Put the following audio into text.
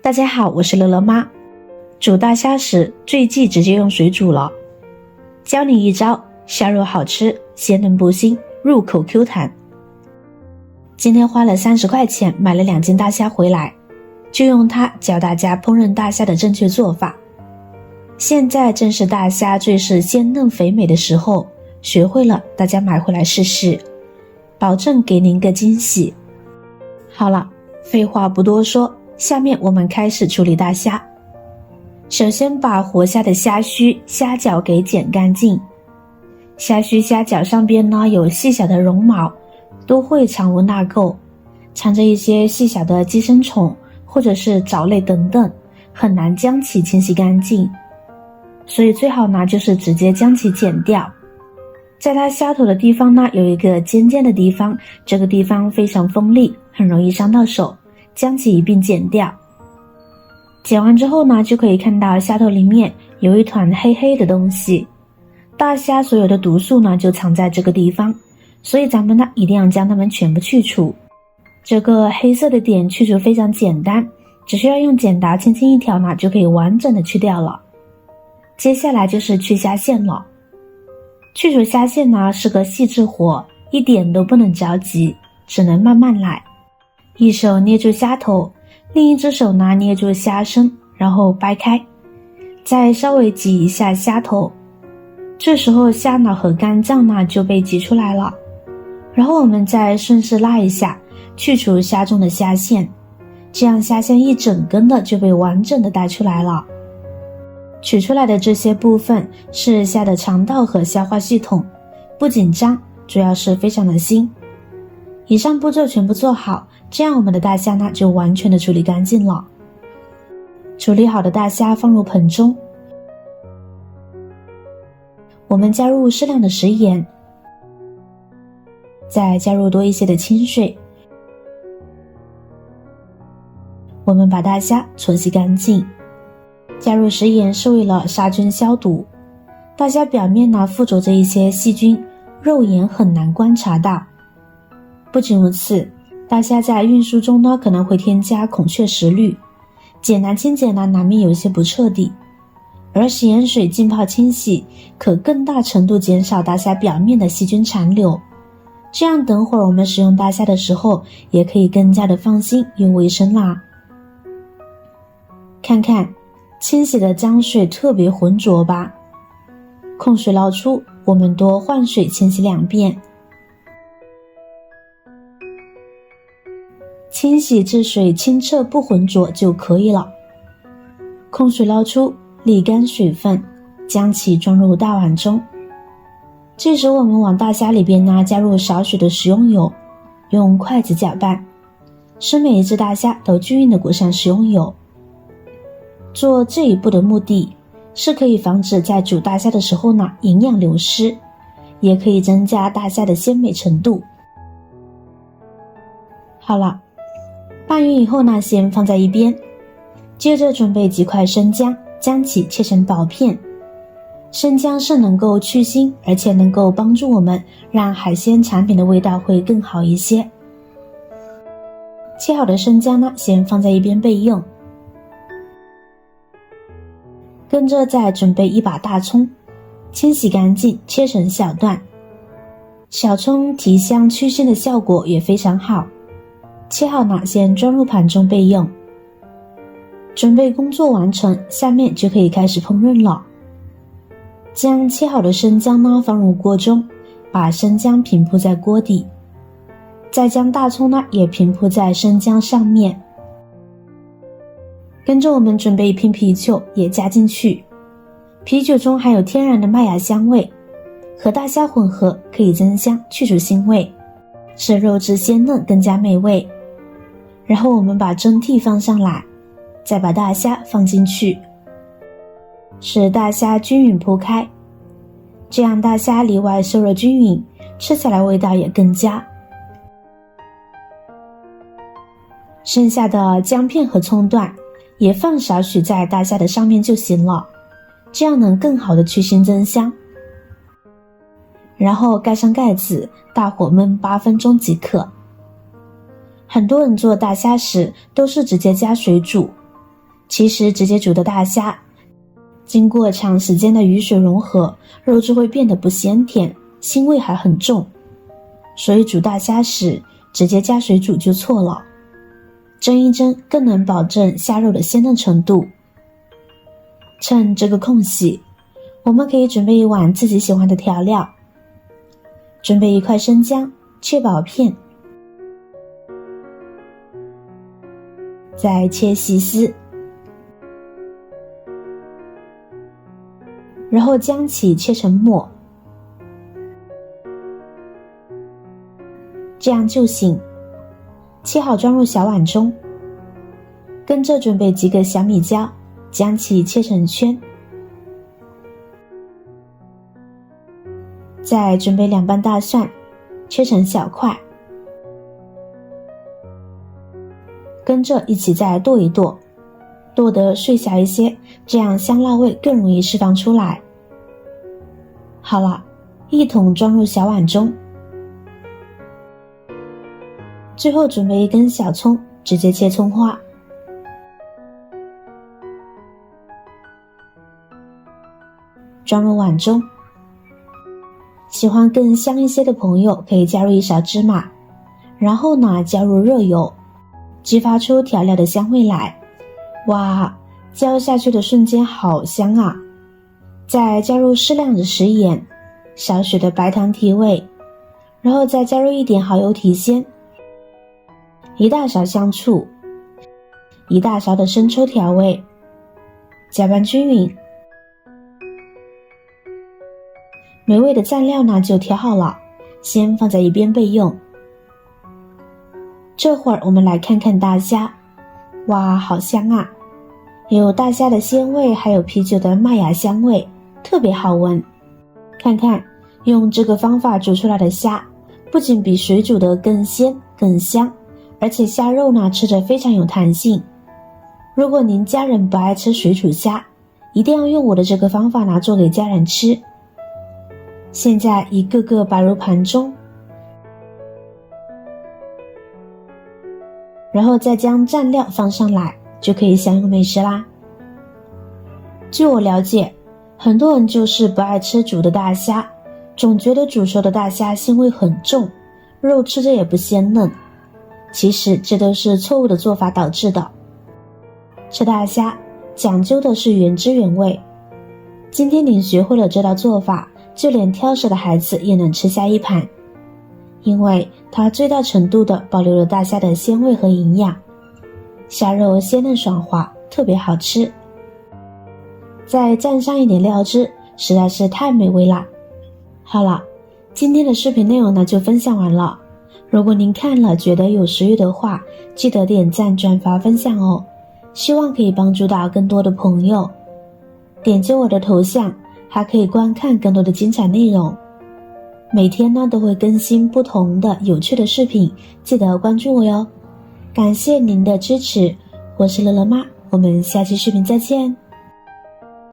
大家好，我是乐乐妈。煮大虾时最忌直接用水煮了，教你一招，虾肉好吃，鲜嫩不腥，入口 Q 弹。今天花了30块钱买了2斤大虾回来，就用它教大家烹饪大虾的正确做法。现在正是大虾最是鲜嫩肥美的时候，学会了大家买回来试试，保证给您个惊喜。好了，废话不多说，下面我们开始处理大虾。首先把活虾的虾须、虾脚给剪干净。虾须、虾脚上边呢有细小的绒毛，都会藏污纳垢，藏着一些细小的寄生虫或者是藻类等等，很难将其清洗干净。所以最好呢就是直接将其剪掉。在它虾头的地方呢有一个尖尖的地方，这个地方非常锋利，很容易伤到手，将其一并剪掉。剪完之后呢，就可以看到虾头里面有一团黑黑的东西，大虾所有的毒素呢就藏在这个地方，所以咱们呢一定要将它们全部去除。这个黑色的点去除非常简单，只需要用剪刀轻轻一挑呢就可以完整的去掉了。接下来就是去虾线了。去除虾线呢是个细致活，一点都不能着急，只能慢慢来。一手捏住虾头，另一只手呢捏住虾身，然后掰开，再稍微挤一下虾头，这时候虾脑和肝脏呢就被挤出来了。然后我们再顺势拉一下，去除虾中的虾线，这样虾线一整根的就被完整的带出来了。取出来的这些部分是虾的肠道和消化系统，不紧张，主要是非常的腥。以上步骤全部做好，这样我们的大虾呢就完全的处理干净了。处理好的大虾放入盆中，我们加入适量的食盐，再加入多一些的清水，我们把大虾搓洗干净。加入食盐是为了杀菌消毒，大虾表面呢附着着一些细菌，肉眼很难观察到。不仅如此，大虾在运输中呢可能会添加孔雀石绿，简单清洁呢难免有一些不彻底，而食盐水浸泡清洗可更大程度减少大虾表面的细菌残留，这样等会儿我们使用大虾的时候也可以更加的放心又卫生啦。看看清洗的浆水特别浑浊吧，控水捞出，我们多换水清洗2遍，清洗至水清澈不浑浊就可以了。控水捞出，沥干水分，将其装入大碗中。这时我们往大虾里边呢加入少许的食用油，用筷子搅拌，使每一只大虾都均匀的裹上食用油。做这一步的目的是可以防止在煮大虾的时候呢营养流失，也可以增加大虾的鲜美程度。好了，拌匀以后呢先放在一边，接着准备几块生姜，将其切成薄片。生姜是能够去腥，而且能够帮助我们让海鲜产品的味道会更好一些。切好的生姜呢先放在一边备用。跟着再准备一把大葱，清洗干净，切成小段。小葱提香去腥的效果也非常好，切好呢先装入盘中备用。准备工作完成，下面就可以开始烹饪了。将切好的生姜呢放入锅中，把生姜平铺在锅底，再将大葱呢也平铺在生姜上面。跟着我们准备一瓶啤酒也加进去，啤酒中含有天然的麦芽香味，和大虾混合可以增香去除腥味，使肉质鲜嫩更加美味。然后我们把蒸屉放上来，再把大虾放进去，使大虾均匀铺开，这样大虾里外受热均匀，吃起来味道也更佳。剩下的姜片和葱段也放少许在大虾的上面就行了，这样能更好的去腥增香。然后盖上盖子，大火焖8分钟即可。很多人做大虾时都是直接加水煮，其实直接煮的大虾，经过长时间的雨水融合，肉质会变得不鲜甜，腥味还很重，所以煮大虾时直接加水煮就错了。蒸一蒸更能保证虾肉的鲜嫩程度。趁这个空隙，我们可以准备一碗自己喜欢的调料，准备一块生姜，切薄片，再切细丝，然后将其切成末，这样就行。切好装入小碗中，跟着准备几个小米椒，将其切成圈，再准备2瓣大蒜，切成小块，跟着一起再剁一剁，剁得碎小一些，这样香辣味更容易释放出来。好了，一同装入小碗中。最后准备一根小葱，直接切葱花，装入碗中。喜欢更香一些的朋友可以加入一勺芝麻，然后呢加入热油，激发出调料的香味来。哇，浇下去的瞬间好香啊！再加入适量的食盐，少许的白糖提味，然后再加入一点蚝油提鲜，1大勺香醋，1大勺的生抽调味，搅拌均匀。美味的蘸料呢就调好了，先放在一边备用。这会儿我们来看看大虾，哇，好香啊！有大虾的鲜味，还有啤酒的麦芽香味，特别好闻。看看，用这个方法煮出来的虾，不仅比水煮的更鲜更香，而且虾肉呢吃着非常有弹性。如果您家人不爱吃水煮虾，一定要用我的这个方法呢做给家人吃。现在一个个摆入盘中，然后再将蘸料放上来，就可以享用美食啦。据我了解，很多人就是不爱吃煮的大虾，总觉得煮熟的大虾腥味很重，肉吃着也不鲜嫩。其实这都是错误的做法导致的。吃大虾讲究的是原汁原味。今天您学会了这道做法，就连挑食的孩子也能吃下一盘，因为它最大程度地保留了大虾的鲜味和营养，虾肉鲜嫩爽滑，特别好吃。再蘸上一点料汁，实在是太美味啦。好了，今天的视频内容呢就分享完了。如果您看了觉得有食欲的话，记得点赞、转发、分享哦，希望可以帮助到更多的朋友。点击我的头像，还可以观看更多的精彩内容。每天呢都会更新不同的有趣的视频，记得关注我哟。感谢您的支持，我是乐乐妈，我们下期视频再见。